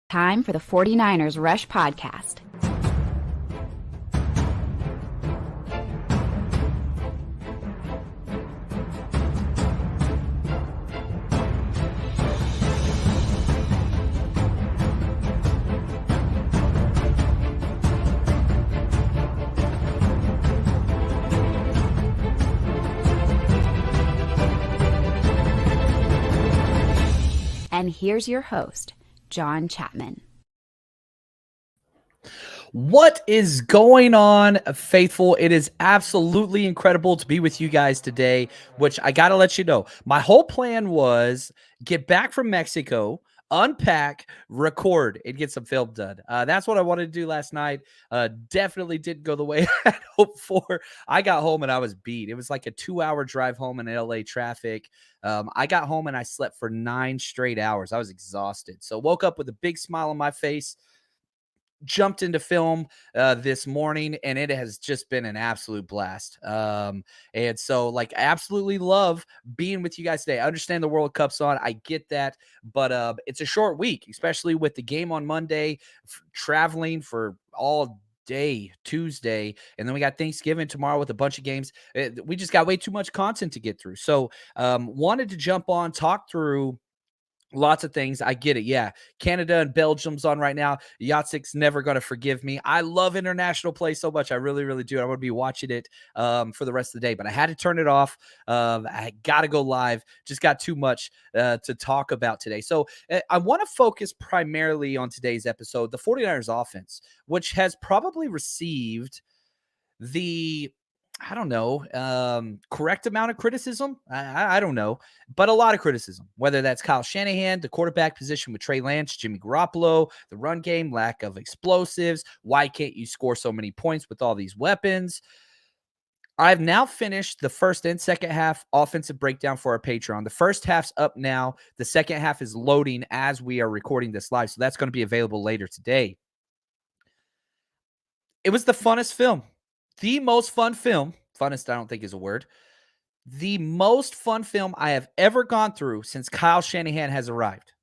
Time for the 49ers Rush Podcast. And here's your host, John Chapman. What is going on, faithful? It is absolutely incredible to be with you guys today, which I got to let you know. My whole plan was get back from Mexico, unpack, record, and get some film done. That's what I wanted to do last night. Definitely didn't go the way I had hoped for. I got home and I was beat. It was like a 2-hour drive home in LA traffic. I got home and I slept for 9 straight hours. I was exhausted. So woke up with a big smile on my face, jumped into film this morning, and it has just been an absolute blast. And so, like, I absolutely love being with you guys today. I understand the World Cup's on. I get that. But it's a short week, especially with the game on Monday, traveling for all day Tuesday, and then we got Thanksgiving tomorrow with a bunch of games. We just got way too much content to get through. So wanted to jump on, talk through lots of things. I get it. Yeah. Canada and Belgium's on right now. Yatsik's never going to forgive me. I love international play so much. I really, really do. I want to be watching it for the rest of the day, but I had to turn it off. I got to go live. Just got too much to talk about today. So I want to focus primarily on today's episode, the 49ers offense, which has probably received the correct amount of criticism. I don't know, but a lot of criticism, whether that's Kyle Shanahan, the quarterback position with Trey Lance, Jimmy Garoppolo, the run game, lack of explosives. Why can't you score so many points with all these weapons? I've now finished the first and second half offensive breakdown for our Patreon. The first half's up now. The second half is loading as we are recording this live. So that's going to be available later today. It was the funnest film. The most fun film, funnest I don't think is a word, the most fun film I have ever gone through since Kyle Shanahan has arrived.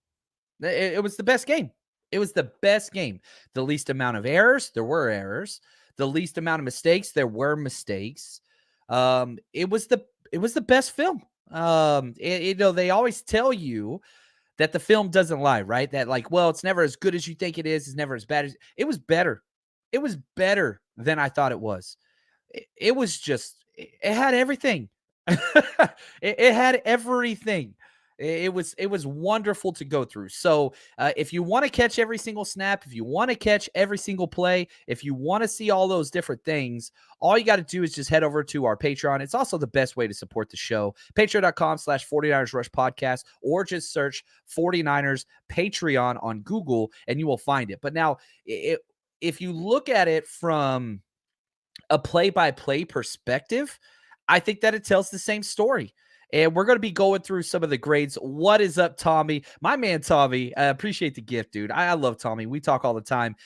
It was the best game. It was the best game. The least amount of errors, there were errors. The least amount of mistakes, there were mistakes. It was the best film. They always tell you that the film doesn't lie, right? That it's never as good as you think it is. It's never as bad as it was better. It was better than I thought it was. It was just, it had everything. it had everything. It was wonderful to go through. So if you want to catch every single snap, if you want to catch every single play, if you want to see all those different things, all you got to do is just head over to our Patreon. It's also the best way to support the show. Patreon.com/49ers Rush Podcast, or just search 49ers Patreon on Google and you will find it. But now, if you look at it from a play-by-play perspective, I think that it tells the same story. And we're going to be going through some of the grades. What is up, Tommy? My man, Tommy. I appreciate the gift, dude. I love Tommy. We talk all the time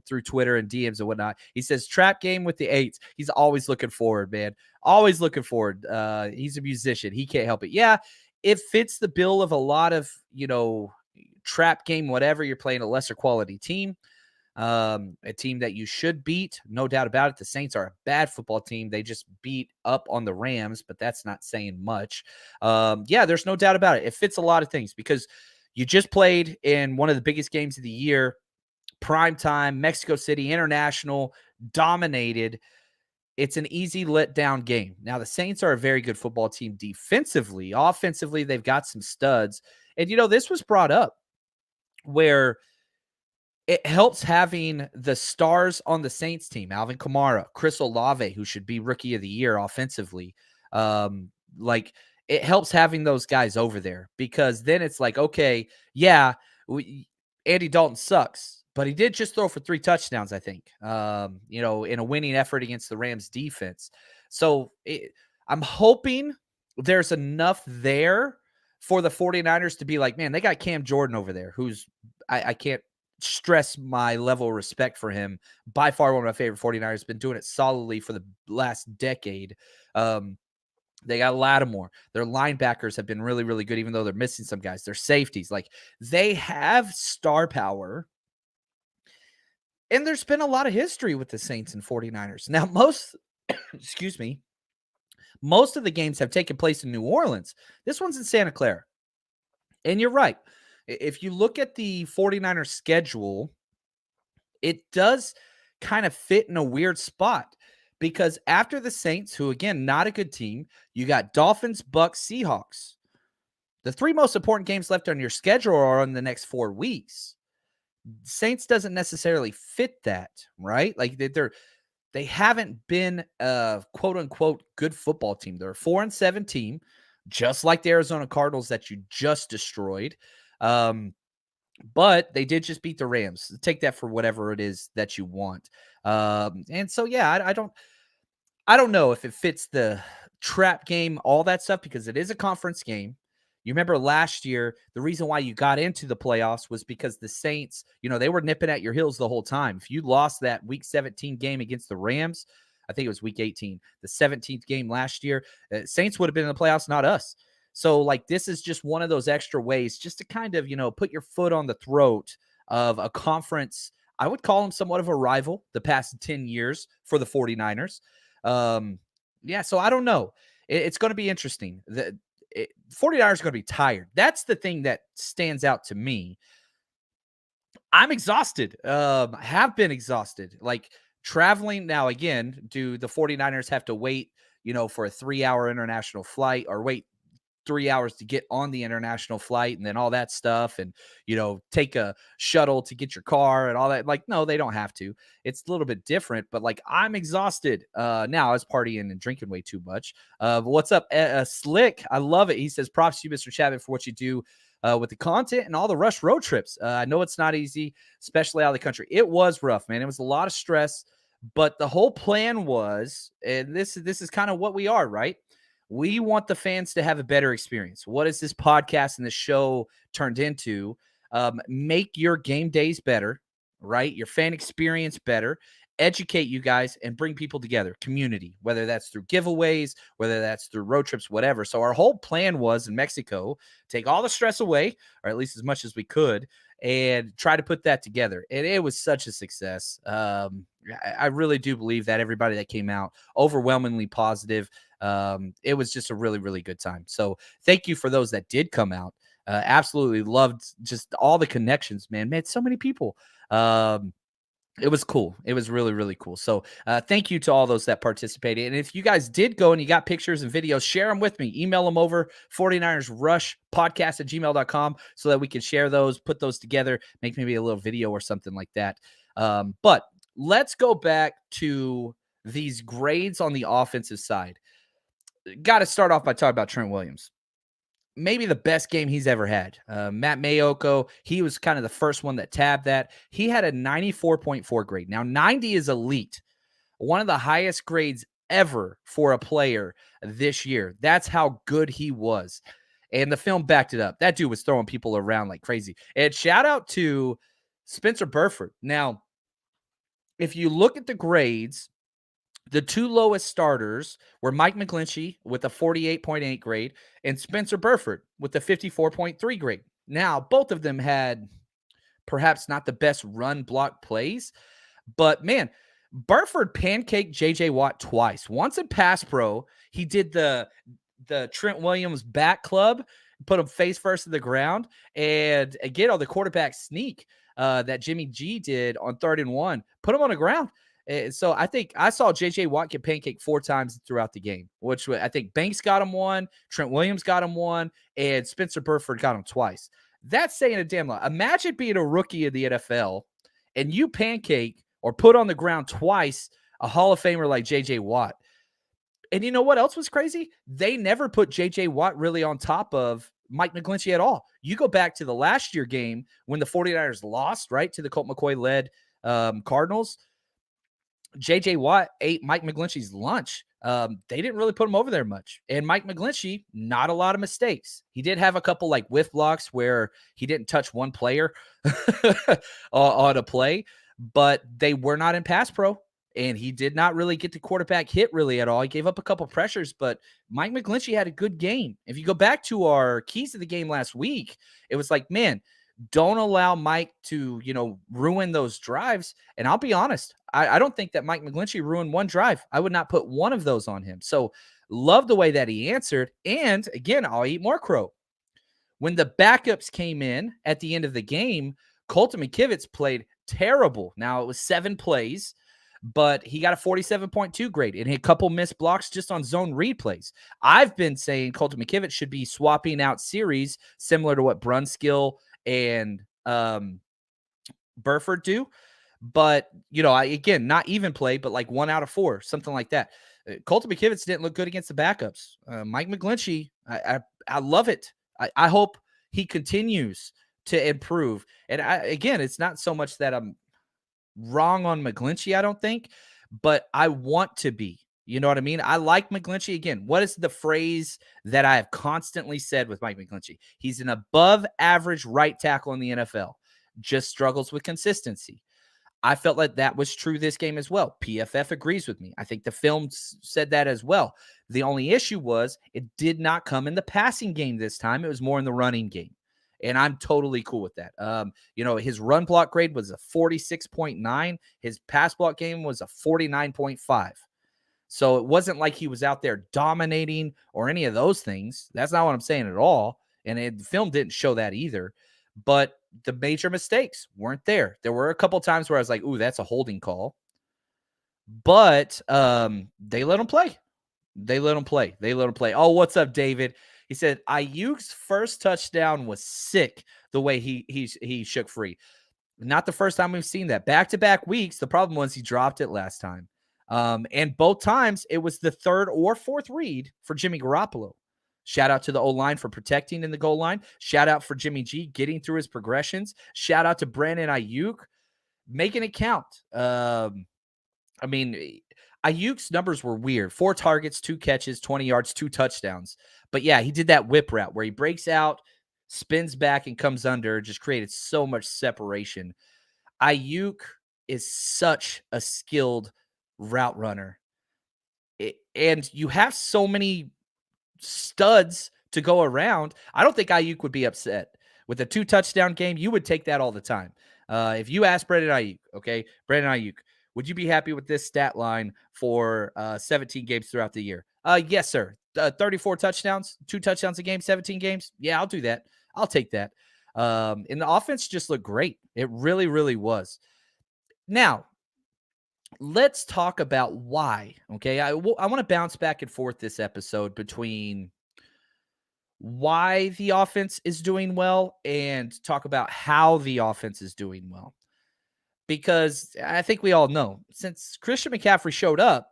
through Twitter and DMs and whatnot. He says, trap game with the 8s. He's always looking forward, man. Always looking forward. He's a musician. He can't help it. Yeah, it fits the bill of a lot of, trap game, whatever. You're playing a lesser quality team. A team that you should beat, no doubt about it. The Saints are a bad football team. They just beat up on the Rams, but that's not saying much. There's no doubt about it. It fits a lot of things because you just played in one of the biggest games of the year, prime time, Mexico City, international, dominated. It's an easy letdown game. Now, the Saints are a very good football team defensively. Offensively, they've got some studs. And, this was brought up where it helps having the stars on the Saints team, Alvin Kamara, Chris Olave, who should be rookie of the year offensively. It helps having those guys over there because then it's like, okay, yeah, Andy Dalton sucks, but he did just throw for 3 touchdowns, I think, in a winning effort against the Rams defense. So I'm hoping there's enough there for the 49ers to be like, man, they got Cam Jordan over there, who's I can't stress my level of respect for him. By far one of my favorite 49ers. Been doing it solidly for the last decade. They got Lattimore. Their linebackers have been really, really good, even though they're missing some guys. Their safeties, like they have star power. And there's been a lot of history with the Saints and 49ers. Now, excuse me, most of the games have taken place in New Orleans. This one's in Santa Clara. And you're right. If you look at the 49ers schedule, it does kind of fit in a weird spot because after the Saints, who again, not a good team, you got Dolphins, Bucks, Seahawks. The three most important games left on your schedule are on the next 4 weeks. Saints doesn't necessarily fit that, right? Like they haven't been a quote unquote good football team. They're a 4-7 team, just like the Arizona Cardinals that you just destroyed. But they did just beat the Rams. Take that for whatever it is that you want. And so, yeah, I don't know if it fits the trap game, all that stuff, because it is a conference game. You remember last year, the reason why you got into the playoffs was because the Saints, they were nipping at your heels the whole time. If you lost that week 17 game against the Rams, I think it was week 18, the 17th game last year, Saints would have been in the playoffs, not us. So, like, this is just one of those extra ways just to kind of, put your foot on the throat of a conference. I would call them somewhat of a rival the past 10 years for the 49ers. Yeah, so I don't know. It's going to be interesting. 49ers are going to be tired. That's the thing that stands out to me. I'm exhausted. I have been exhausted. Like traveling now again, do the 49ers have to wait, for a 3-hour international flight or wait 3 hours to get on the international flight and then all that stuff and, take a shuttle to get your car and all that. Like, no, they don't have to. It's a little bit different, but like I'm exhausted. Now I was partying and drinking way too much. What's up? Slick. I love it. He says, props to you, Mr. Chapman, for what you do with the content and all the rush road trips. I know it's not easy, especially out of the country. It was rough, man. It was a lot of stress, but the whole plan was, and this is kind of what we are, right? We want the fans to have a better experience. What is this podcast and this show turned into? Make your game days better, right? Your fan experience better, educate you guys, and bring people together, community, whether that's through giveaways, whether that's through road trips, whatever. So our whole plan was in Mexico, take all the stress away, or at least as much as we could, and try to put that together. And it was such a success. I really do believe that everybody that came out, overwhelmingly positive. It was just a really, really good time. So thank you for those that did come out. Absolutely loved just all the connections, man. Met so many people. It was cool. It was really, really cool. So thank you to all those that participated. And if you guys did go and you got pictures and videos, share them with me. Email them over 49ersrushpodcast@gmail.com so that we can share those, put those together, make maybe a little video or something like that. But let's go back to these grades on the offensive side. Got to start off by talking about Trent Williams. Maybe the best game he's ever had. Matt Mayoko, he was kind of the first one that tabbed that. He had a 94.4 grade. Now, 90 is elite. One of the highest grades ever for a player this year. That's how good he was. And the film backed it up. That dude was throwing people around like crazy. And shout out to Spencer Burford. Now, if you look at the grades, the two lowest starters were Mike McGlinchey with a 48.8 grade and Spencer Burford with a 54.3 grade. Now, both of them had perhaps not the best run block plays, but man, Burford pancaked J.J. Watt twice. Once in pass pro, he did the Trent Williams back club, put him face first to the ground, and again on the quarterback sneak that Jimmy G did on 3rd and 1, put him on the ground. So I think I saw J.J. Watt get pancaked 4 times throughout the game, which I think Banks got him 1, Trent Williams got him 1, and Spencer Burford got him twice. That's saying a damn lot. Imagine being a rookie in the NFL and you pancake or put on the ground twice a Hall of Famer like J.J. Watt. And you know what else was crazy? They never put J.J. Watt really on top of Mike McGlinchey at all. You go back to the last year game when the 49ers lost, right, to the Colt McCoy-led Cardinals. J.J. Watt ate Mike McGlinchey's lunch. They didn't really put him over there much. And Mike McGlinchey, not a lot of mistakes. He did have a couple like whiff blocks where he didn't touch one player on a play, but they were not in pass pro. And he did not really get the quarterback hit really at all. He gave up a couple pressures, but Mike McGlinchey had a good game. If you go back to our keys of the game last week, it was like, man, don't allow Mike to, ruin those drives. And I'll be honest, I don't think that Mike McGlinchey ruined one drive. I would not put one of those on him. So love the way that he answered. And again, I'll eat more crow. When the backups came in at the end of the game, Colton McKivitz played terrible. Now, it was 7 plays, but he got a 47.2 grade and a couple missed blocks just on zone read plays. I've been saying Colton McKivitz should be swapping out series similar to what Brunskill and Burford do. But, again, not even play, but like 1 out of 4, something like that. Colton McKivitz didn't look good against the backups. Mike McGlinchey, I love it. I hope he continues to improve. And again, it's not so much that I'm wrong on McGlinchey, I don't think, but I want to be. You know what I mean? I like McGlinchey. Again, what is the phrase that I have constantly said with Mike McGlinchey? He's an above average right tackle in the NFL, just struggles with consistency. I felt like that was true this game as well. PFF agrees with me. I think the film said that as well. The only issue was it did not come in the passing game this time. It was more in the running game. And I'm totally cool with that. His run block grade was a 46.9. His pass block game was a 49.5. So it wasn't like he was out there dominating or any of those things. That's not what I'm saying at all. And the film didn't show that either. But the major mistakes weren't there. There were a couple times where I was like, ooh, that's a holding call. But they let him play. They let him play. Oh, what's up, David? He said Ayuk's first touchdown was sick the way he shook free. Not the first time we've seen that. Back-to-back weeks, the problem was he dropped it last time. And both times, it was the third or fourth read for Jimmy Garoppolo. Shout out to the O-line for protecting in the goal line. Shout out for Jimmy G getting through his progressions. Shout out to Brandon Ayuk making it count. Ayuk's numbers were weird. 4 targets, 2 catches, 20 yards, 2 touchdowns. But yeah, he did that whip route where he breaks out, spins back, and comes under. Just created so much separation. Ayuk is such a skilled route runner. And you have so many studs to go around. I don't think Ayuk would be upset with a 2 touchdown game. You would take that all the time. If you ask Brandon Ayuk, would you be happy with this stat line for 17 games throughout the year? Yes, sir. 34 touchdowns, 2 touchdowns a game, 17 games. Yeah, I'll do that. I'll take that. And the offense just looked great. It really, really was. Now, let's talk about why. Okay, I want to bounce back and forth this episode between why the offense is doing well and talk about how the offense is doing well. Because I think we all know, since Christian McCaffrey showed up,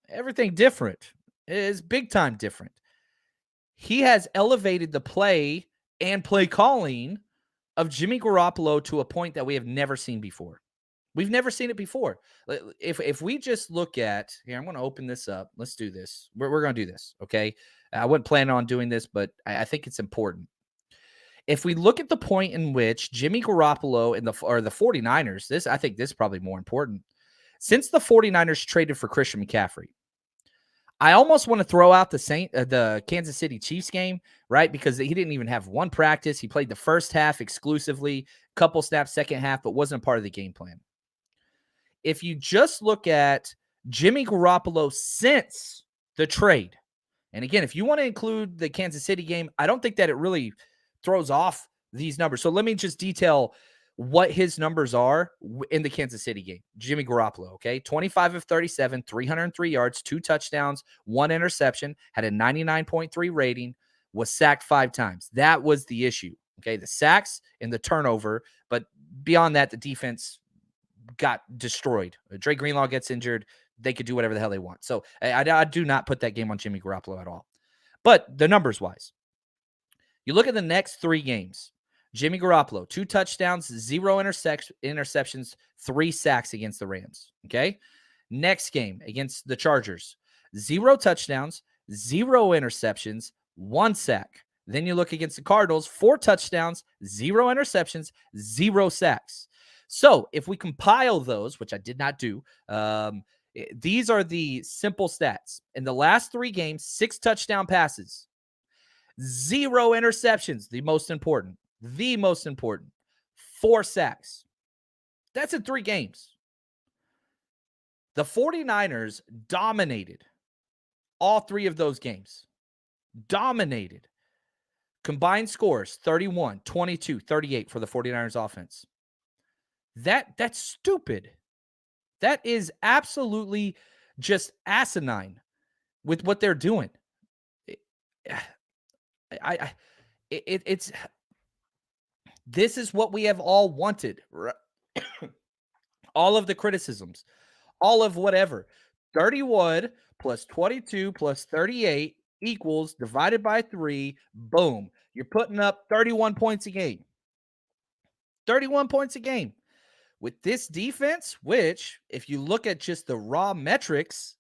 everything different. It is big time different. He has elevated the play and play calling of Jimmy Garoppolo to a point that we have never seen before. We've never seen it before. If we just look at here, I'm going to open this up. Let's do this. We're going to do this. Okay. I wasn't planning on doing this, but I think it's important. If we look at the point in which Jimmy Garoppolo and the 49ers, I think this is probably more important. Since the 49ers traded for Christian McCaffrey, I almost want to throw out the Kansas City Chiefs game, right? Because he didn't even have one practice. He played the first half exclusively, couple snaps second half, but wasn't part of the game plan. If you just look at Jimmy Garoppolo since the trade, and again, if you want to include the Kansas City game, I don't think that it really throws off these numbers. So let me just detail what his numbers are in the Kansas City game. Jimmy Garoppolo, okay? 25 of 37, 303 yards, 2 touchdowns, 1 interception, had a 99.3 rating, was sacked 5 times. That was the issue, okay? The sacks and the turnover, but beyond that, the defense got destroyed. Dre Greenlaw gets injured. They could do whatever the hell they want. So I do not put that game on Jimmy Garoppolo at all. But the numbers wise, you look at the next 3 games. Jimmy Garoppolo, 2 touchdowns, 0 interceptions, 3 sacks against the Rams. Okay. Next game against the Chargers, 0 touchdowns, 0 interceptions, 1 sack. Then you look against the Cardinals, 4 touchdowns, 0 interceptions, 0 sacks. So if we compile those, which I did not do, these are the simple stats. In the last 3 games, 6 touchdown passes, 0 interceptions, the most important, 4 sacks. That's in 3 games. The 49ers dominated all 3 of those games. Dominated. Combined scores 31, 22, 38 for the 49ers offense. That's stupid. That is absolutely just asinine with what they're doing. It's this is what we have all wanted. All of the criticisms, all of whatever. 31 plus 22 plus 38 equals divided by 3. Boom. You're putting up 31 points a game. 31 points a game. With this defense, which, if you look at just the raw metrics,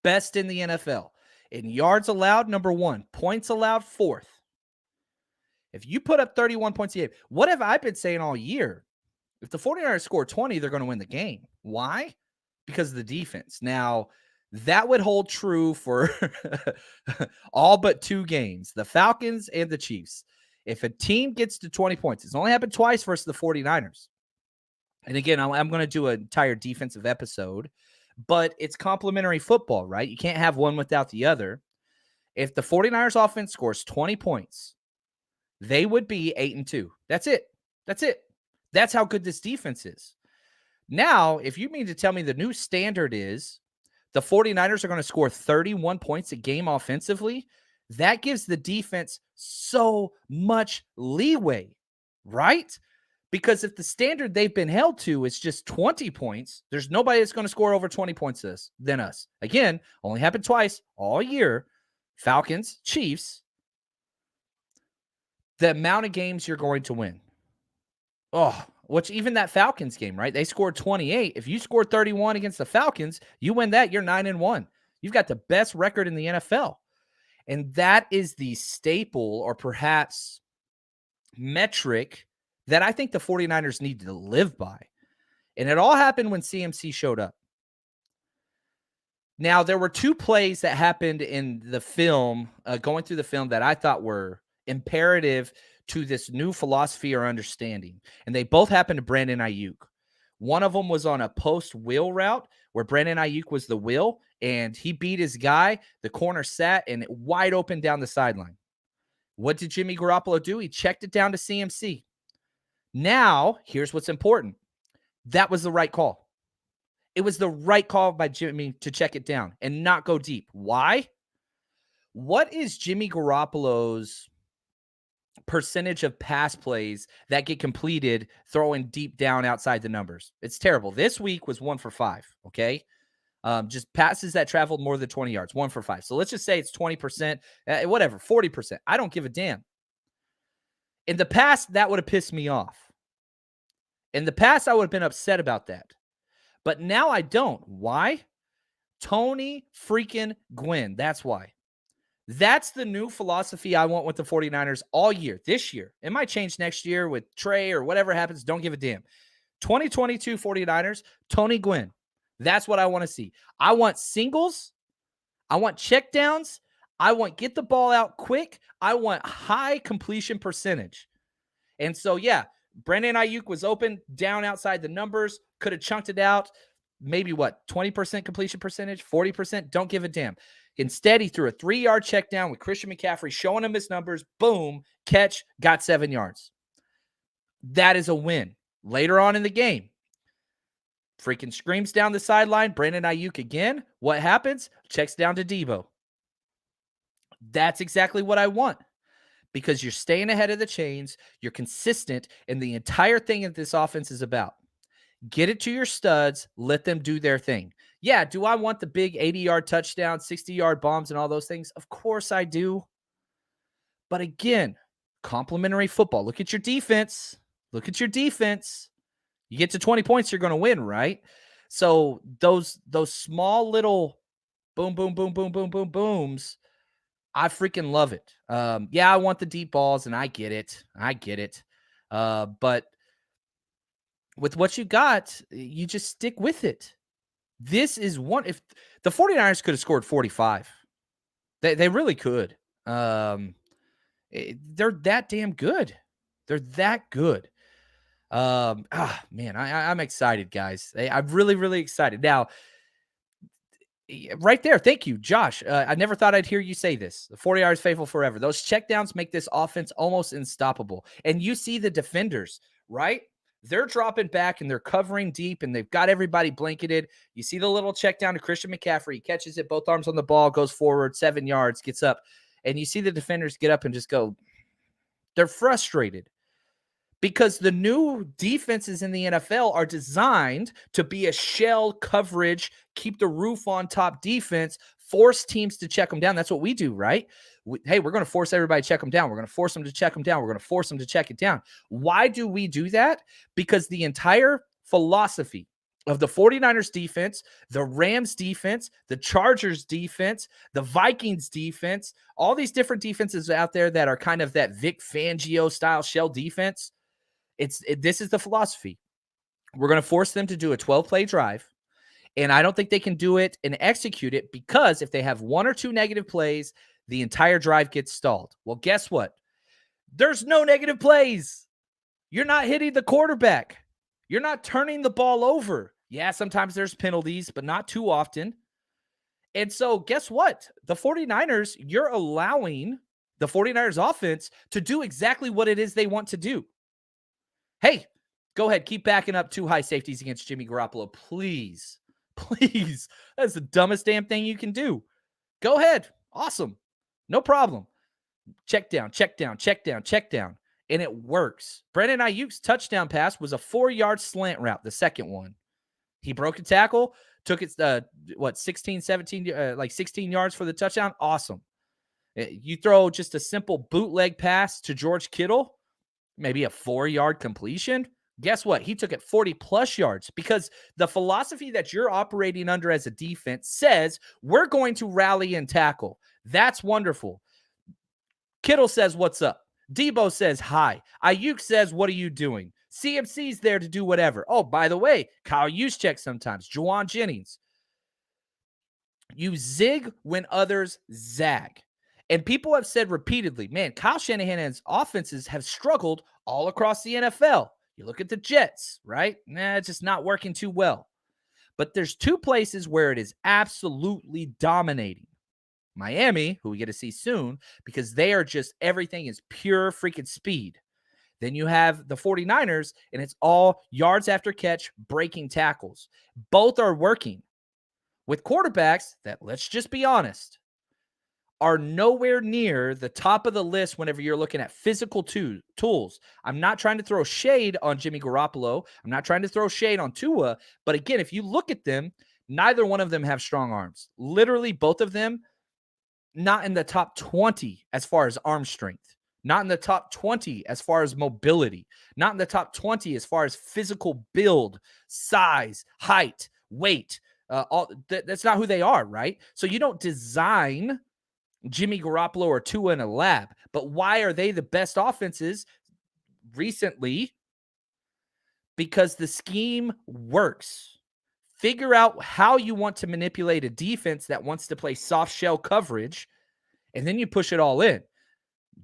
best in the NFL. In yards allowed, number 1. Points allowed, 4th. If you put up 31 points a game, what have I been saying all year? If the 49ers score 20, they're going to win the game. Why? Because of the defense. Now, that would hold true for all but 2 games, the Falcons and the Chiefs. If a team gets to 20 points, it's only happened twice versus the 49ers. And again, I'm going to do an entire defensive episode, but it's complementary football, right? You can't have one without the other. If the 49ers offense scores 20 points, they would be 8-2. That's it. That's how good this defense is. Now, if you mean to tell me the new standard is the 49ers are going to score 31 points a game offensively, that gives the defense so much leeway, right? Because if the standard they've been held to is just 20 points, there's nobody that's going to score over 20 points than us. Again, only happened twice all year. Falcons, Chiefs. The amount of games you're going to win. Oh, which even that Falcons game, right? They scored 28. If you scored 31 against the Falcons, you win that, you're 9-1. You've got the best record in the NFL. And that is the staple or perhaps metric that I think the 49ers need to live by. And it all happened when CMC showed up. Now, there were 2 plays that happened in the film, going through the film, that I thought were imperative to this new philosophy or understanding. And they both happened to Brandon Ayuk. One of them was on a post-wheel route where Brandon Ayuk was the wheel, and he beat his guy. The corner sat and wide open down the sideline. What did Jimmy Garoppolo do? He checked it down to CMC. Now, here's what's important. That was the right call. It was the right call by Jimmy to check it down and not go deep. Why? What is Jimmy Garoppolo's percentage of pass plays that get completed throwing deep down outside the numbers? It's terrible. This week was 1 for 5, okay? Just passes that traveled more than 20 yards, 1 for 5. So let's just say it's 20%, whatever, 40%. I don't give a damn. In the past, that would have pissed me off. In the past, I would have been upset about that. But now I don't. Why? Tony freaking Gwynn. That's why. That's the new philosophy I want with the 49ers all year, this year. It might change next year with Trey or whatever happens. Don't give a damn. 2022 49ers, Tony Gwynn. That's what I want to see. I want singles. I want checkdowns. I want get the ball out quick. I want high completion percentage. And so, yeah, Brandon Ayuk was open, down outside the numbers, could have chunked it out. Maybe what, 20% completion percentage, 40%? Don't give a damn. Instead, he threw a 3-yard check down with Christian McCaffrey showing him his numbers. Boom, catch, got 7 yards. That is a win. Later on in the game, freaking screams down the sideline. Brandon Ayuk again. What happens? Checks down to Debo. That's exactly what I want. Because you're staying ahead of the chains, you're consistent, and the entire thing that this offense is about. Get it to your studs, let them do their thing. Yeah, do I want the big 80-yard touchdown, 60-yard bombs, and all those things? Of course I do. But again, complementary football. Look at your defense. Look at your defense. You get to 20 points, you're going to win, right? So those small little boom, boom, boom, boom, boom, boom, booms, I freaking love it. Yeah, I want the deep balls, and I get it. But with what you got, you just stick with it. This is one. If the 49ers could have scored 45, they really could. They're that damn good. They're that good. Man, I'm excited, guys. I'm really, really excited. Now, right there, thank you, Josh. I never thought I'd hear you say this. The 49ers faithful forever. Those checkdowns make this offense almost unstoppable. And you see the defenders, right? They're dropping back and they're covering deep and they've got everybody blanketed. You see the little check down to Christian McCaffrey. He catches it, both arms on the ball, goes forward 7 yards, gets up. And you see the defenders get up and just go, they're frustrated. Because the new defenses in the NFL are designed to be a shell coverage, keep the roof on top defense, force teams to check them down. That's what we do, right? Hey, we're going to force everybody to check them down. We're going to force them to check them down. We're going to force them to check it down. Why do we do that? Because the entire philosophy of the 49ers defense, the Rams defense, the Chargers defense, the Vikings defense, all these different defenses out there that are kind of that Vic Fangio style shell defense, this is the philosophy. We're going to force them to do a 12-play drive, and I don't think they can do it and execute it because if they have 1 or 2 negative plays, the entire drive gets stalled. Well, guess what? There's no negative plays. You're not hitting the quarterback. You're not turning the ball over. Yeah, sometimes there's penalties, but not too often. And so guess what? The 49ers, you're allowing the 49ers offense to do exactly what it is they want to do. Hey, go ahead. Keep backing up 2 high safeties against Jimmy Garoppolo. Please. Please. That's the dumbest damn thing you can do. Go ahead. Awesome. No problem. Check down, check down, check down, check down. And it works. Brandon Ayuk's touchdown pass was a 4-yard slant route, the second one. He broke a tackle, took it, 16 yards for the touchdown. Awesome. You throw just a simple bootleg pass to George Kittle, maybe a 4-yard completion. Guess what? He took it 40-plus yards because the philosophy that you're operating under as a defense says we're going to rally and tackle. That's wonderful. Kittle says, what's up? Debo says, hi. Ayuk says, what are you doing? CMC's there to do whatever. Oh, by the way, Kyle Juszczyk sometimes. Juwan Jennings. You zig when others zag. And people have said repeatedly, man, Kyle Shanahan's offenses have struggled all across the NFL. You look at the Jets, right? It's just not working too well. But there's 2 places where it is absolutely dominating. Miami, who we get to see soon, because they are just, everything is pure freaking speed. Then you have the 49ers, and it's all yards after catch, breaking tackles. Both are working with quarterbacks that, let's just be honest, are nowhere near the top of the list whenever you're looking at physical tools. I'm not trying to throw shade on Jimmy Garoppolo. I'm not trying to throw shade on Tua. But again, if you look at them, neither one of them have strong arms. Literally, both of them, not in the top 20 as far as arm strength. Not in the top 20 as far as mobility. Not in the top 20 as far as physical build, size, height, weight. That's not who they are, right? So you don't design Jimmy Garoppolo or Tua in a lab. But why are they the best offenses recently? Because the scheme works. Figure out how you want to manipulate a defense that wants to play soft shell coverage, and then you push it all in.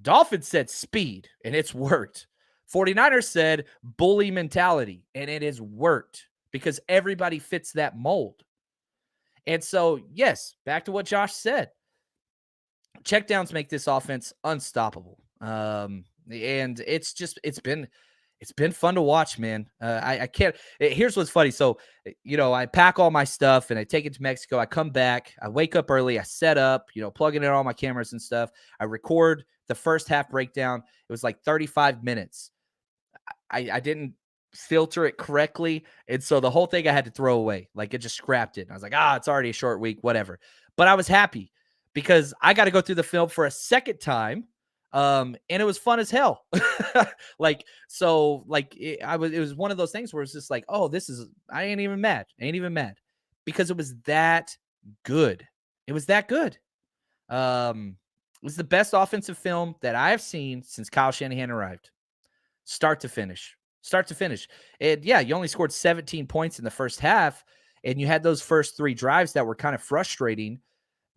Dolphins said speed, and it's worked. 49ers said bully mentality, and it has worked because everybody fits that mold. And so, yes, back to what Josh said. Checkdowns make this offense unstoppable. And it's been fun to watch, man. I can't. Here's what's funny. So, I pack all my stuff and I take it to Mexico. I come back. I wake up early. I set up, plugging in all my cameras and stuff. I record the first half breakdown. It was like 35 minutes. I didn't filter it correctly. And so the whole thing I had to throw away. Like, it just scrapped it. And I was like, it's already a short week, whatever. But I was happy because I got to go through the film for a second time. And it was fun as hell. It was one of those things where it's just like, I ain't even mad. Because it was that good. It was that good. It was the best offensive film that I have seen since Kyle Shanahan arrived. Start to finish. start to finish. And yeah, you only scored 17 points in the first half, and you had those first 3 drives that were kind of frustrating,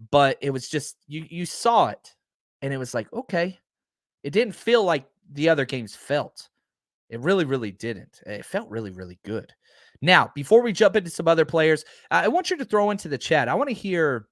but it was just you saw it, and it was like, okay. It didn't feel like the other games felt. It really, really didn't. It felt really, really good. Now, before we jump into some other players, I want you to throw into the chat. I want to hear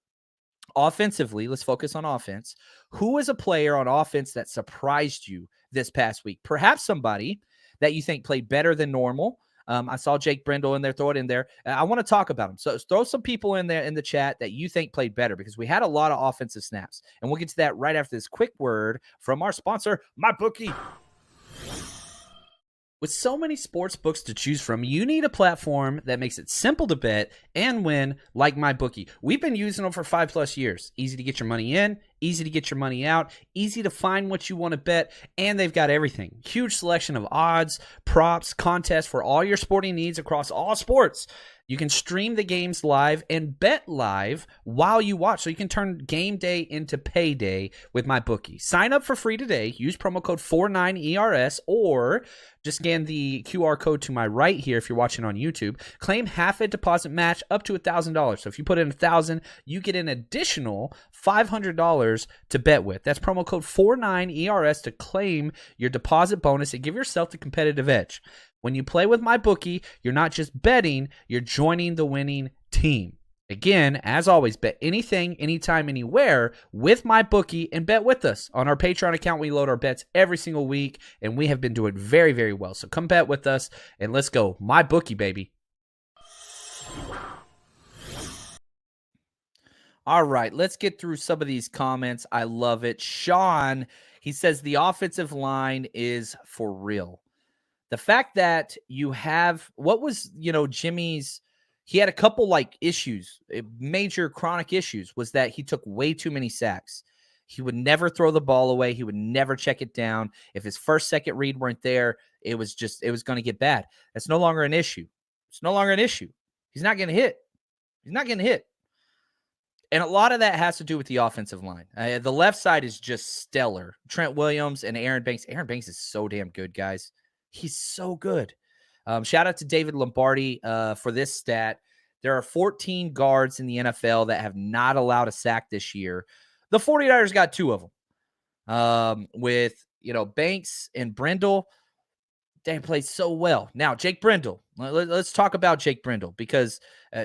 offensively, let's focus on offense. Who is a player on offense that surprised you this past week? Perhaps somebody that you think played better than normal. I saw Jake Brendel in there. Throw it in there. I want to talk about him. So throw some people in there in the chat that you think played better, because we had a lot of offensive snaps. And we'll get to that right after this quick word from our sponsor, MyBookie. With so many sports books to choose from, you need a platform that makes it simple to bet and win, like MyBookie. We've been using them for 5+ years. Easy to get your money in, easy to get your money out, easy to find what you want to bet, and they've got everything. Huge selection of odds, props, contests for all your sporting needs across all sports. You can stream the games live and bet live while you watch, so you can turn game day into payday with MyBookie. Sign up for free today. Use promo code 49ERS, or just scan the QR code to my right here if you're watching on YouTube. Claim half a deposit match up to $1,000. So if you put in $1,000, you get an additional $500 to bet with. That's promo code 49ERS to claim your deposit bonus and give yourself the competitive edge. When you play with MyBookie, you're not just betting, you're joining the winning team. Again, as always, bet anything, anytime, anywhere with MyBookie, and bet with us. On our Patreon account, we load our bets every single week, and we have been doing very, very well. So come bet with us, and let's go. MyBookie, baby. All right, let's get through some of these comments. I love it. Sean, he says the offensive line is for real. The fact that you have, what was, Jimmy's, he had a couple issues, major chronic issues, was that he took way too many sacks. He would never throw the ball away. He would never check it down. If his first, second read weren't there, it was going to get bad. That's no longer an issue. It's no longer an issue. He's not getting hit. He's not getting hit. And a lot of that has to do with the offensive line. The left side is just stellar. Trent Williams and Aaron Banks. Aaron Banks is so damn good, guys. He's so good. Shout out to David Lombardi for this stat. There are 14 guards in the NFL that have not allowed a sack this year. The 49ers got 2 of them. With, Banks and Brendel, they played so well. Now, Jake Brendel. Let's talk about Jake Brendel, because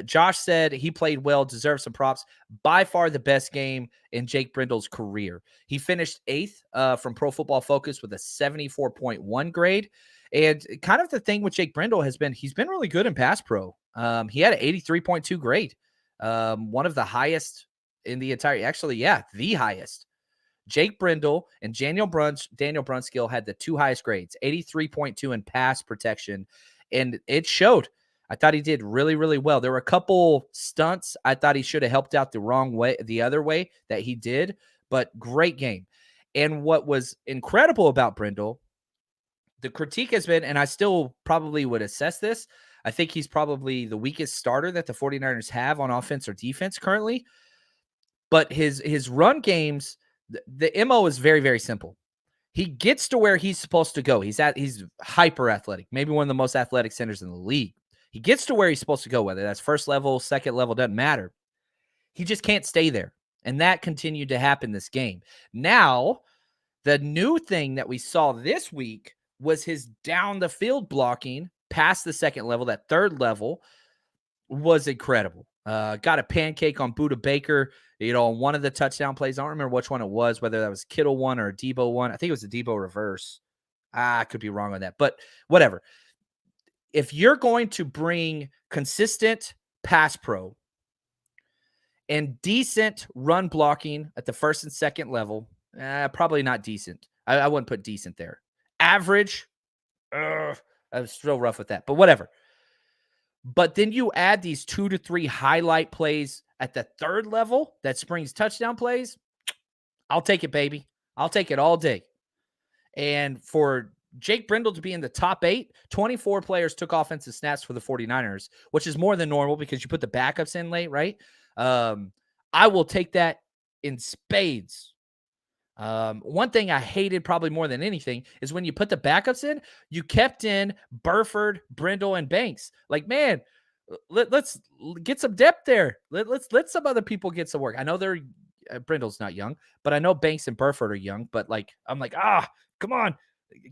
Josh said he played well, deserves some props. By far the best game in Jake Brendel's career. He finished 8th from Pro Football Focus with a 74.1 grade. And kind of the thing with Jake Brendel has been, he's been really good in pass pro. He had an 83.2 grade. One of the highest in the entire, the highest. Jake Brendel and Daniel Brunskill had the 2 highest grades, 83.2 in pass protection, and it showed. I thought he did really, really well. There were a couple stunts I thought he should have helped out the other way that he did, but great game. And what was incredible about Brendel, the critique has been, and I still probably would assess this, I think he's probably the weakest starter that the 49ers have on offense or defense currently, but his run games, the MO is very, very simple. He gets to where he's supposed to go. He's hyper athletic, maybe one of the most athletic centers in the league. He gets to where he's supposed to go, whether that's first level, second level, doesn't matter. He just can't stay there. And that continued to happen this game. Now, the new thing that we saw this week was his down the field blocking past the second level. That third level was incredible. Got a pancake on Budda Baker, on one of the touchdown plays. I don't remember which one it was, whether that was Kittle one or a Debo one. I think it was a Debo reverse. I could be wrong on that, but whatever. If you're going to bring consistent pass pro and decent run blocking at the first and second level, probably not decent. I wouldn't put decent there. Average, I was still rough with that, but whatever. But then you add these 2 to 3 highlight plays at the third level that springs touchdown plays. I'll take it, baby. I'll take it all day. And for Jake Brendel to be in the top 8, 24 players took offensive snaps for the 49ers, which is more than normal because you put the backups in late, right? I will take that in spades. One thing I hated probably more than anything is when you put the backups in, you kept in Burford, Brindle, and Banks. Like, man, let's get some depth there. Let's let some other people get some work. I know they're Brindle's not young, but I know Banks and Burford are young. But like, I'm like, come on,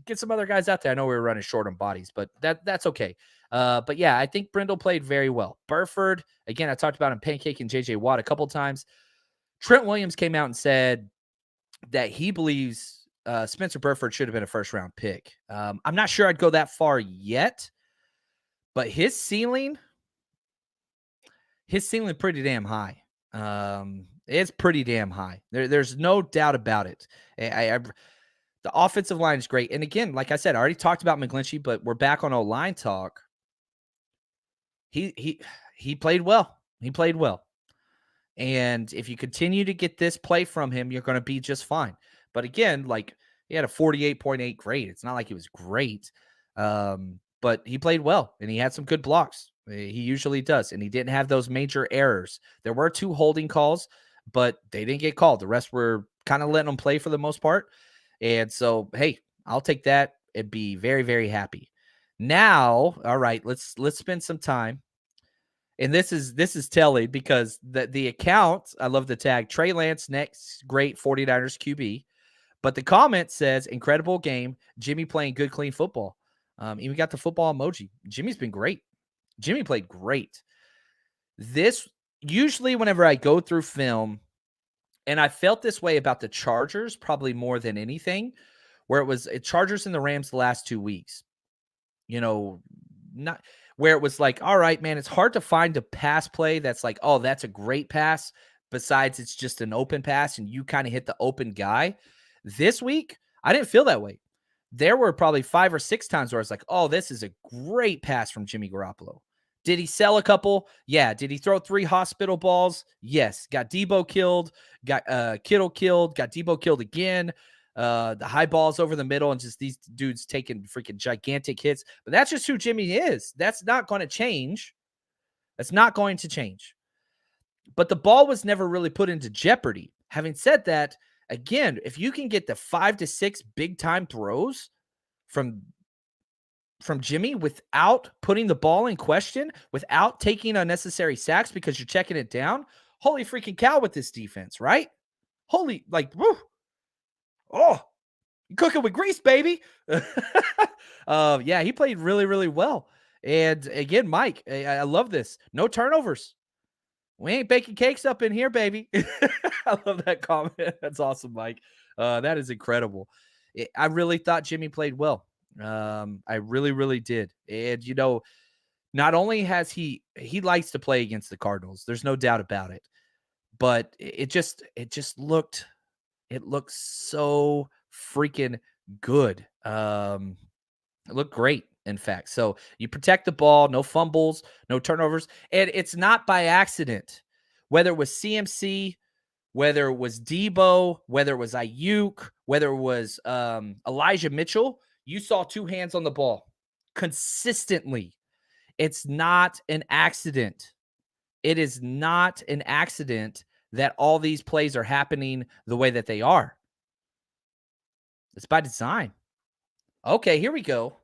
get some other guys out there. I know we were running short on bodies, but that's okay. But yeah, I think Brindle played very well. Burford, again, I talked about him pancaking JJ Watt a couple times. Trent Williams came out and said that he believes Spencer Burford should have been a first-round pick. I'm not sure I'd go that far yet, but his ceiling pretty damn high. It's pretty damn high. There's no doubt about it. The offensive line is great. And again, like I said, I already talked about McGlinchey, but we're back on O-line talk. He played well. He played well. And if you continue to get this play from him, you're going to be just fine. But again, like he had a 48.8 grade. It's not like he was great. But he played well and he had some good blocks. He usually does. And he didn't have those major errors. There were 2 holding calls, but they didn't get called. The rest were kind of letting them play for the most part. And so, hey, I'll take that and be very, very happy. Now, all right, let's spend some time. And this is telling because the account, I love the tag, Trey Lance next great 49ers QB. But the comment says, incredible game, Jimmy playing good, clean football. Even got the football emoji. Jimmy's been great. Jimmy played great. This, usually whenever I go through film, and I felt this way about the Chargers probably more than anything, where it was Chargers and the Rams the last 2 weeks. You know, not where it was like, all right, man, it's hard to find a pass play that's like, oh, that's a great pass. Besides, it's just an open pass and you kind of hit the open guy. This week, I didn't feel that way. There were probably 5 or 6 times where I was like, oh, this is a great pass from Jimmy Garoppolo. Did he sell a couple? Yeah. Did he throw 3 hospital balls? Yes. Got Debo killed, got Kittle killed, got Debo killed again. The high balls over the middle and just these dudes taking freaking gigantic hits. But that's just who Jimmy is. That's not going to change. That's not going to change. But the ball was never really put into jeopardy. Having said that, again, if you can get the 5 to 6 big time throws from Jimmy without putting the ball in question, without taking unnecessary sacks because you're checking it down, holy freaking cow with this defense, right? Holy, like, woo. Oh, you cooking with grease, baby. Yeah, he played really, really well. And again, Mike, I love this. No turnovers. We ain't baking cakes up in here, baby. I love that comment. That's awesome, Mike. That is incredible. I really thought Jimmy played well. I really, really did. And, you know, not only has he likes to play against the Cardinals. There's no doubt about it. But it just looked so freaking good. It looked great, in fact. So you protect the ball, no fumbles, no turnovers. And it's not by accident. Whether it was CMC, whether it was Debo, whether it was Ayuk, whether it was Elijah Mitchell, you saw 2 hands on the ball consistently. It's not an accident. It is not an accident that all these plays are happening the way that they are. It's by design. Okay, here we go.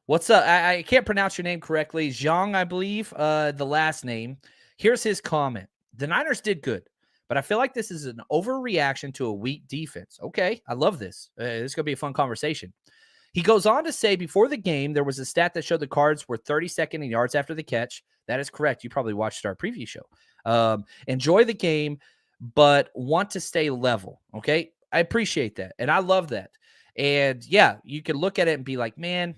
What's up? I can't pronounce your name correctly. Zhang, I believe, the last name. Here's his comment. The Niners did good, but I feel like this is an overreaction to a weak defense. Okay, I love this. This is going to be a fun conversation. He goes on to say before the game, there was a stat that showed the Cards were 32nd in yards after the catch. That is correct. You probably watched our preview show. Enjoy the game, but want to stay level. Okay, I appreciate that, and I love that. And yeah, you can look at it and be like, man,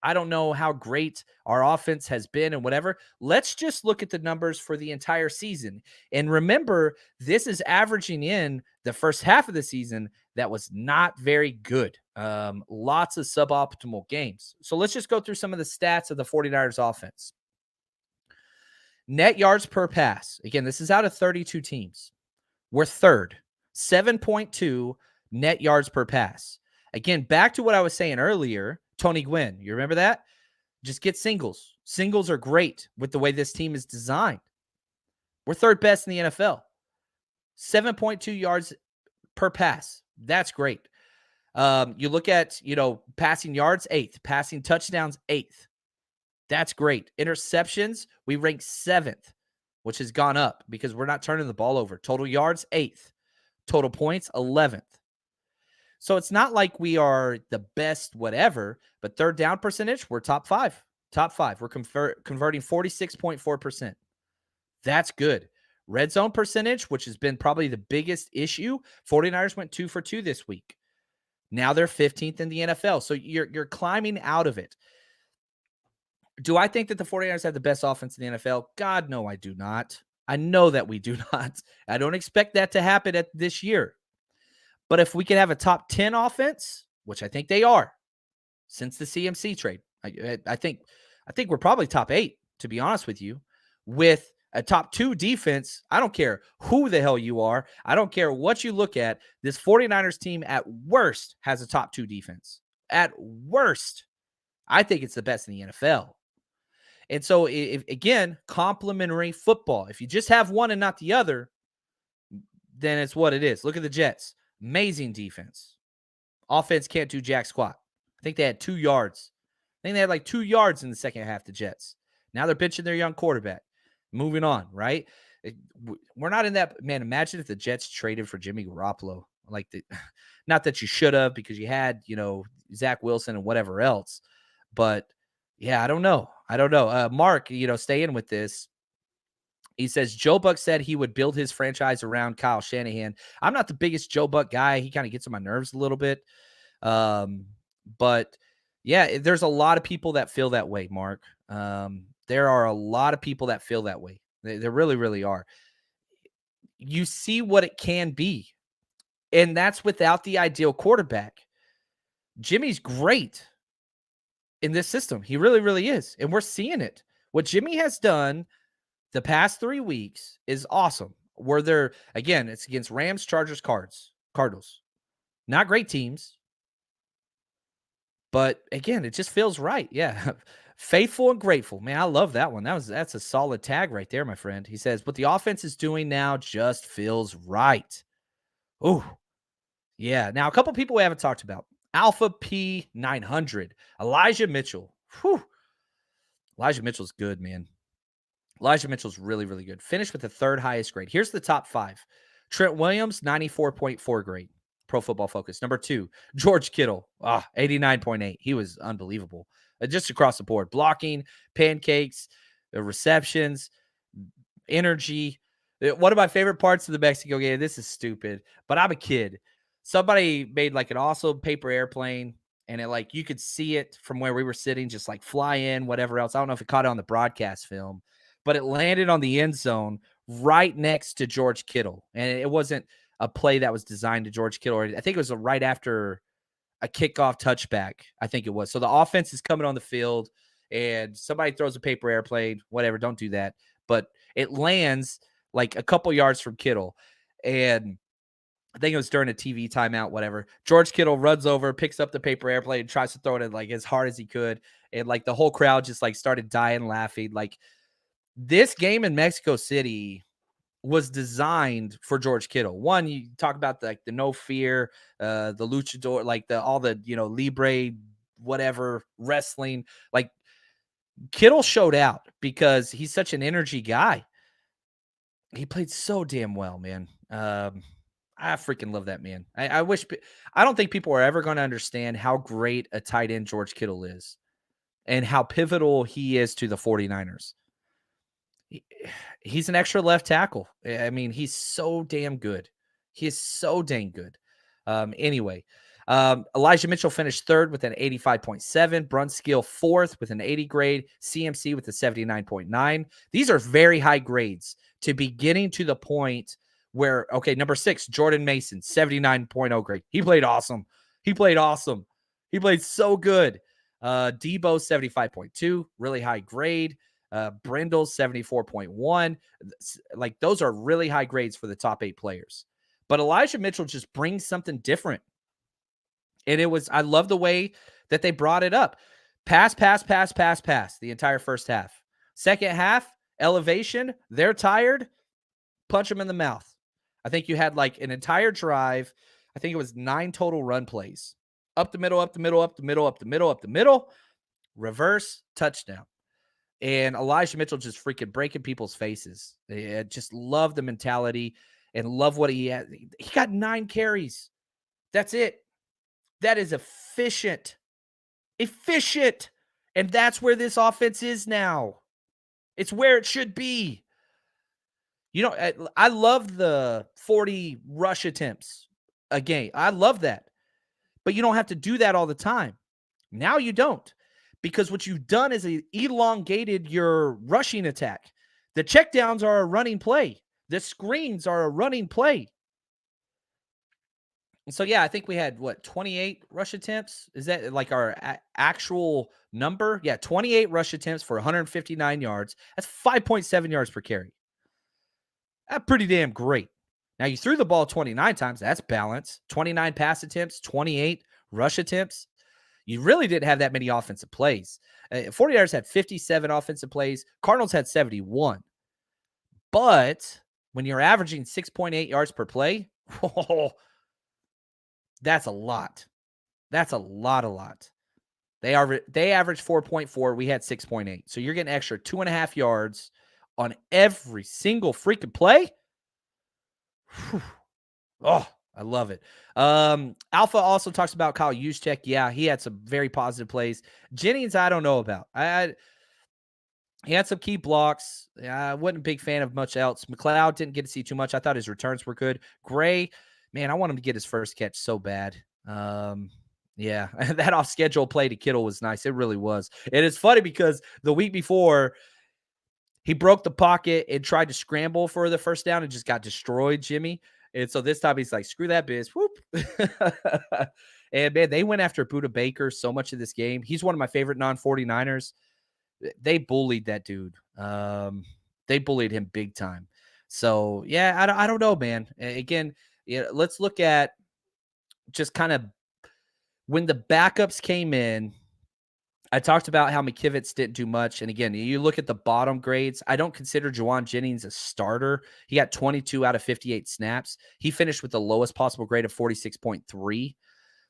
I don't know how great our offense has been and whatever. Let's just look at the numbers for the entire season. And remember, this is averaging in the first half of the season that was not very good. Lots of suboptimal games. So let's just go through some of the stats of the 49ers offense. Net yards per pass. Again, this is out of 32 teams. We're third, 7.2 net yards per pass. Again, back to what I was saying earlier, Tony Gwynn, you remember that? Just get singles. Singles are great with the way this team is designed. We're third best in the NFL. 7.2 yards per pass. That's great. You look at, passing yards, 8th, passing touchdowns, 8th. That's great. Interceptions, we rank 7th, which has gone up because we're not turning the ball over. Total yards, 8th. Total points, 11th. So it's not like we are the best whatever, but third down percentage, we're top 5. Top 5. We're converting 46.4%. That's good. Red zone percentage, which has been probably the biggest issue, 49ers went 2 for 2 this week. Now they're 15th in the NFL. So you're climbing out of it. Do I think that the 49ers have the best offense in the NFL? God, no, I do not. I know that we do not. I don't expect that to happen at this year. But if we can have a top 10 offense, which I think they are since the CMC trade, I think we're probably top 8, to be honest with you, with a top 2 defense. I don't care who the hell you are. I don't care what you look at. This 49ers team at worst has a top 2 defense. At worst, I think it's the best in the NFL. And so, if again, complementary football. If you just have one and not the other, then it's what it is. Look at the Jets. Amazing defense. Offense can't do jack squat. I think they had 2 yards. I think they had like 2 yards in the second half, the Jets. Now they're benching their young quarterback. Moving on, right? We're not in that. Man, imagine if the Jets traded for Jimmy Garoppolo. Not that you should have, because you had, Zach Wilson and whatever else. But, yeah, I don't know. Mark, staying with this. He says, Joe Buck said he would build his franchise around Kyle Shanahan. I'm not the biggest Joe Buck guy. He kind of gets on my nerves a little bit. But, yeah, there's a lot of people that feel that way, Mark. There are a lot of people that feel that way. There really, really are. You see what it can be, and that's without the ideal quarterback. Jimmy's great in this system. He really, really is, and we're seeing it. What Jimmy has done the past 3 weeks is awesome. Where they're, again, it's against Rams, Chargers, Cardinals. Not great teams, but, again, it just feels right. Yeah. Faithful and grateful. Man, I love that one. That's a solid tag right there, my friend. He says, what the offense is doing now just feels right. Ooh. Yeah. Now, a couple people we haven't talked about. Alpha P900. Elijah Mitchell. Whew. Elijah Mitchell's good, man. Elijah Mitchell's really, really good. Finished with the 3rd highest grade. Here's the top 5. Trent Williams, 94.4 grade. Pro Football Focus. Number 2, George Kittle. 89.8. He was unbelievable. Just across the board. Blocking, pancakes, receptions, energy. One of my favorite parts of the Mexico game, this is stupid, but I'm a kid. Somebody made like an awesome paper airplane, and it you could see it from where we were sitting, just fly in, whatever else. I don't know if it caught it on the broadcast film, but it landed on the end zone right next to George Kittle. And it wasn't a play that was designed to George Kittle. I think it was right after a kickoff touchback, I think it was. So the offense is coming on the field, and somebody throws a paper airplane, whatever, don't do that. But it lands a couple yards from Kittle. And I think it was during a TV timeout, whatever. George Kittle runs over, picks up the paper airplane, and tries to throw it as hard as he could. And the whole crowd just started dying laughing. This game in Mexico City was designed for George Kittle. One, you talk about the no fear, the luchador, all the Libre, whatever, wrestling. Kittle showed out because he's such an energy guy. He played so damn well, man. I freaking love that man. I don't think people are ever going to understand how great a tight end George Kittle is and how pivotal he is to the 49ers. He's an extra left tackle. I mean, he's so damn good. He is so dang good. Anyway, Elijah Mitchell finished 3rd with an 85.7. Brunskill 4th with an 80 grade. CMC with a 79.9. These are very high grades to be getting to the point where, okay, number 6, Jordan Mason, 79.0 grade. He played awesome. He played so good. Debo, 75.2, really high grade. Brindle, 74.1. Those are really high grades for the top 8 players. But Elijah Mitchell just brings something different. And I love the way that they brought it up. Pass the entire first half. Second half, elevation, they're tired, punch them in the mouth. I think you had an entire drive I think it was 9 total run plays. Up the middle, up the middle, up the middle, up the middle, up the middle, reverse, touchdown. And Elijah Mitchell just freaking breaking people's faces. I just love the mentality and love what he had. He got 9 carries. That's it. That is efficient. Efficient. And that's where this offense is now. It's where it should be. You know, I love the 40 rush attempts a game. I love that. But you don't have to do that all the time. Now you don't. Because what you've done is elongated your rushing attack. The checkdowns are a running play. The screens are a running play. And so, yeah, I think we had, 28 rush attempts? Is that like our actual number? Yeah, 28 rush attempts for 159 yards. That's 5.7 yards per carry. That's pretty damn great. Now, you threw the ball 29 times. That's balance. 29 pass attempts, 28 rush attempts. You really didn't have that many offensive plays. 49ers had 57 offensive plays. Cardinals had 71. But when you're averaging 6.8 yards per play, that's a lot. That's a lot. They averaged 4.4. We had 6.8. So you're getting extra 2.5 yards on every single freaking play. Whew. Oh, I love it. Alpha also talks about Kyle Juszczyk. Yeah, he had some very positive plays. Jennings, I don't know about. He had some key blocks. I wasn't a big fan of much else. McLeod didn't get to see too much. I thought his returns were good. Gray, man, I want him to get his first catch so bad. Yeah, that off-schedule play to Kittle was nice. It really was. And it's funny because the week before, he broke the pocket and tried to scramble for the first down and just got destroyed, Jimmy. And so this time he's like, screw that biz. Whoop. And, man, they went after Budda Baker so much of this game. He's one of my favorite non-49ers. They bullied that dude. They bullied him big time. So, yeah, I don't know, man. Again, let's look at just kind of when the backups came in. I talked about how McKivitz didn't do much. And again, you look at the bottom grades. I don't consider Juwan Jennings a starter. He got 22 out of 58 snaps. He finished with the lowest possible grade of 46.3.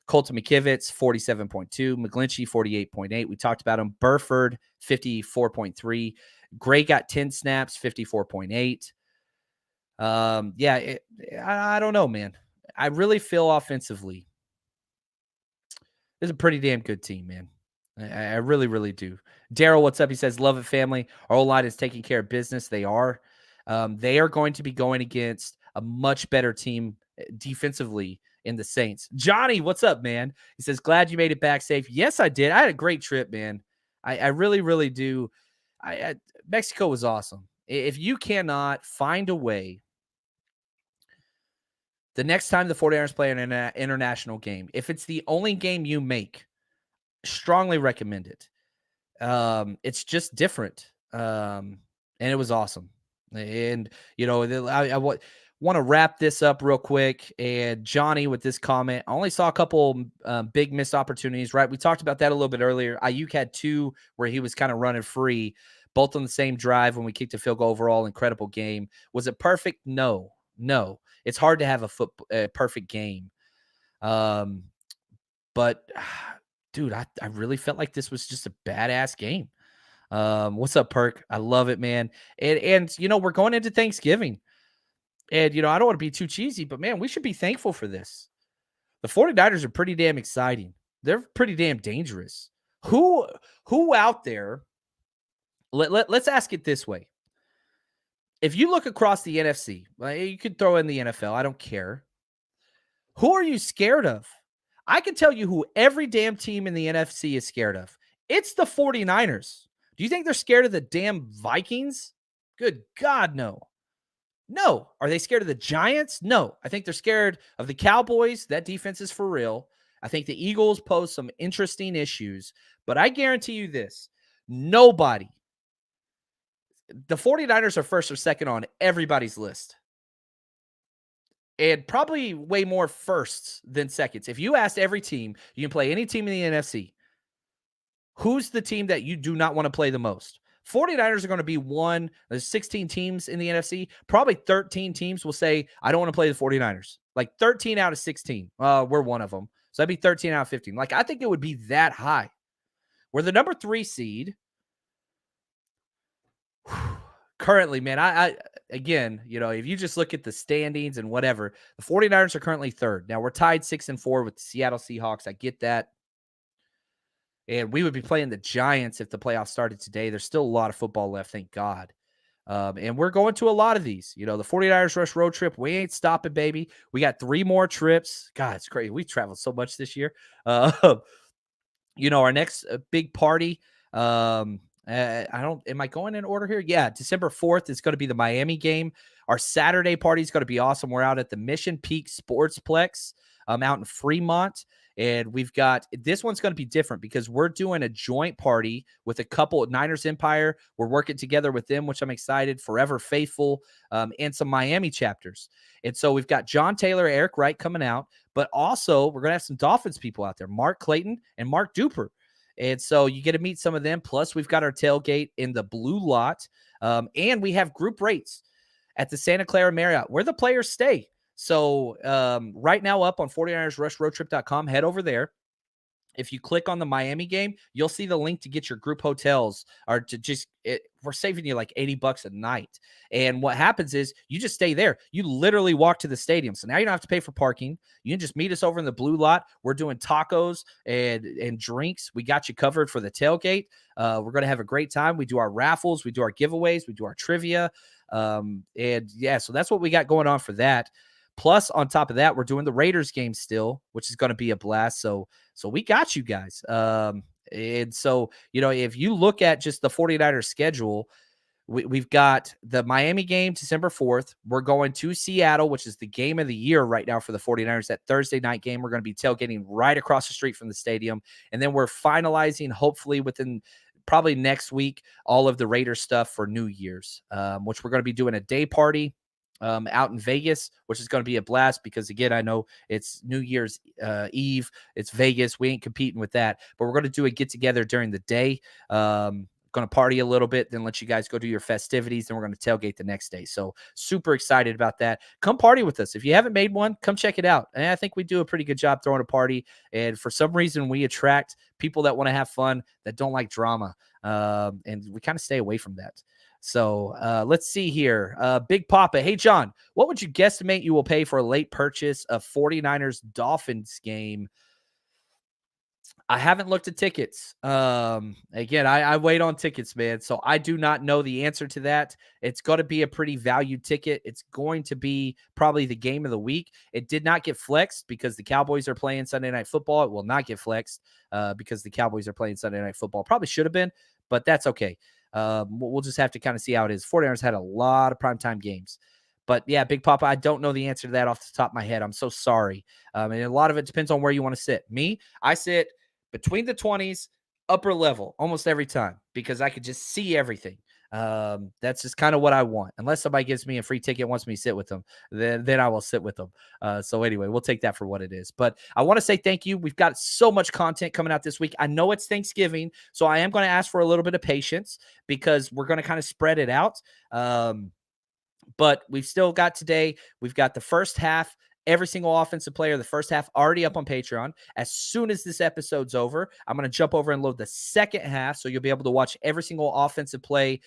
Colton McKivitz, 47.2. McGlinchey, 48.8. We talked about him. Burford, 54.3. Gray got 10 snaps, 54.8. I don't know, man. I really feel offensively, this is a pretty damn good team, man. I really, really do. Daryl, what's up? He says, love it, family. Our O-line is taking care of business. They are. They are going to be going against a much better team defensively in the Saints. Johnny, what's up, man? He says, glad you made it back safe. Yes, I did. I had a great trip, man. I really, really do. Mexico was awesome. If you cannot find a way the next time the 49ers play an international game, if it's the only game you make, strongly recommend it. It's just different. And it was awesome. And, I want to wrap this up real quick. And Johnny, with this comment, I only saw a couple big missed opportunities, right? We talked about that a little bit earlier. Ayuk had 2 where he was kind of running free, both on the same drive when we kicked a field goal. Overall, incredible game. Was it perfect? No. It's hard to have a perfect game. But dude, I really felt like this was just a badass game. What's up, Perk? I love it, man. And we're going into Thanksgiving. And, I don't want to be too cheesy, but, man, we should be thankful for this. The 49ers are pretty damn exciting. They're pretty damn dangerous. Who out there, let's ask it this way. If you look across the NFC, you could throw in the NFL, I don't care. Who are you scared of? I can tell you who every damn team in the NFC is scared of. It's the 49ers. Do you think they're scared of the damn Vikings? Good God, no. No. Are they scared of the Giants? No. I think they're scared of the Cowboys. That defense is for real. I think the Eagles pose some interesting issues. But I guarantee you this. Nobody. The 49ers are first or second on everybody's list. And probably way more firsts than seconds. If you asked every team, you can play any team in the NFC, who's the team that you do not want to play the most? 49ers are going to be one. There's 16 teams in the NFC. Probably 13 teams will say, I don't want to play the 49ers. Like 13 out of 16. We're one of them. So that'd be 13 out of 15. Like, I think it would be that high. We're the number 3 seed. Currently, man, I again, if you just look at the standings and whatever, the 49ers are currently 3rd. Now we're tied 6-4 with the Seattle Seahawks. I get that. And we would be playing the Giants if the playoffs started today. There's still a lot of football left, thank God. And we're going to a lot of these. The 49ers Rush road trip, we ain't stopping, baby. We got 3 more trips. God, it's crazy. We traveled so much this year. Our next big party, am I going in order here? Yeah, December 4th is going to be the Miami game. Our Saturday party is going to be awesome. We're out at the Mission Peak Sportsplex out in Fremont. And we've got, this one's going to be different because we're doing a joint party with a couple of Niners Empire. We're working together with them, which I'm excited, Forever Faithful, and some Miami chapters. And so we've got John Taylor, Eric Wright coming out, but also we're going to have some Dolphins people out there, Mark Clayton and Mark Duper. And so you get to meet some of them. Plus we've got our tailgate in the blue lot. And we have group rates at the Santa Clara Marriott where the players stay. So right now up on 49ersrushroadtrip.com, head over there. If you click on the Miami game, you'll see the link to get your group hotels or to we're saving you like $80 a night. And what happens is you just stay there. You literally walk to the stadium. So now you don't have to pay for parking. You can just meet us over in the blue lot. We're doing tacos and drinks. We got you covered for the tailgate. We're going to have a great time. We do our raffles. We do our giveaways. We do our trivia. And yeah, so that's what we got going on for that. Plus, on top of that, we're doing the Raiders game still, which is going to be a blast. So we got you guys. And so, if you look at just the 49ers schedule, we've got the Miami game December 4th. We're going to Seattle, which is the game of the year right now for the 49ers. That Thursday night game, we're going to be tailgating right across the street from the stadium. And then we're finalizing, hopefully within probably next week, all of the Raiders stuff for New Year's, which we're going to be doing a day party out in Vegas, which is going to be a blast because, again, I know it's New Year's Eve. It's Vegas. We ain't competing with that. But we're going to do a get-together during the day. Going to party a little bit, then let you guys go do your festivities. Then we're going to tailgate the next day. So super excited about that. Come party with us. If you haven't made one, come check it out. And I think we do a pretty good job throwing a party. And for some reason, we attract people that want to have fun, that don't like drama. And we kind of stay away from that. So let's see here. Big Papa. Hey, John, what would you guesstimate you will pay for a late purchase of 49ers Dolphins game? I haven't looked at tickets. Again, I wait on tickets, man. So I do not know the answer to that. It's going to be a pretty valued ticket. It's going to be probably the game of the week. It did not get flexed because the Cowboys are playing Sunday Night Football. It will not get flexed because the Cowboys are playing Sunday Night Football. Probably should have been, but that's okay. We'll just have to kind of see how it is. 49ers had a lot of primetime games. But yeah, Big Papa, I don't know the answer to that off the top of my head. I'm so sorry. And a lot of it depends on where you want to sit. Me, I sit between the 20s, upper level, almost every time because I could just see everything. That's just kind of what I want. Unless somebody gives me a free ticket, wants me to sit with them, then I will sit with them. So anyway, we'll take that for what it is. But I want to say thank you. We've got so much content coming out this week. I know it's Thanksgiving, so I am going to ask for a little bit of patience because we're going to kind of spread it out. But we've still got today. We've got the first half. Every single offensive player, the first half already up on Patreon. As soon as this episode's over, I'm going to jump over and load the second half. So you'll be able to watch every single offensive play,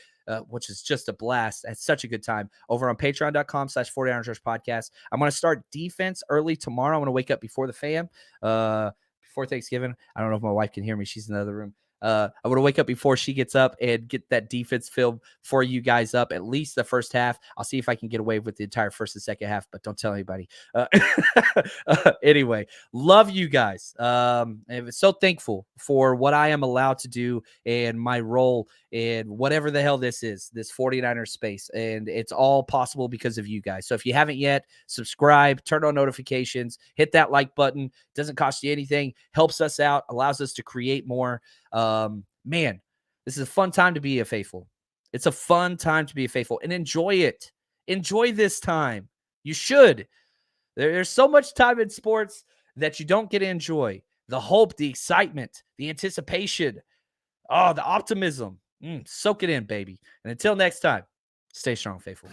which is just a blast. It's such a good time over on patreon.com/49ers podcast. I'm going to start defense early tomorrow. I'm going to wake up before the fam, before Thanksgiving. I don't know if my wife can hear me. She's in the other room. I'm going to wake up before she gets up and get that defense film for you guys up, at least the first half. I'll see if I can get away with the entire first and second half, but don't tell anybody. Anyway, love you guys. I'm so thankful for what I am allowed to do and my role in whatever the hell this is, this 49ers space. And it's all possible because of you guys. So if you haven't yet, subscribe, turn on notifications, hit that like button. Doesn't cost you anything, helps us out, allows us to create more. Man, this is a fun time to be a faithful. It's a fun time to be a faithful and enjoy it. Enjoy this time. You should. There's so much time in sports that you don't get to enjoy. The hope, the excitement, the anticipation, the optimism. Soak it in, baby. And until next time, stay strong, faithful.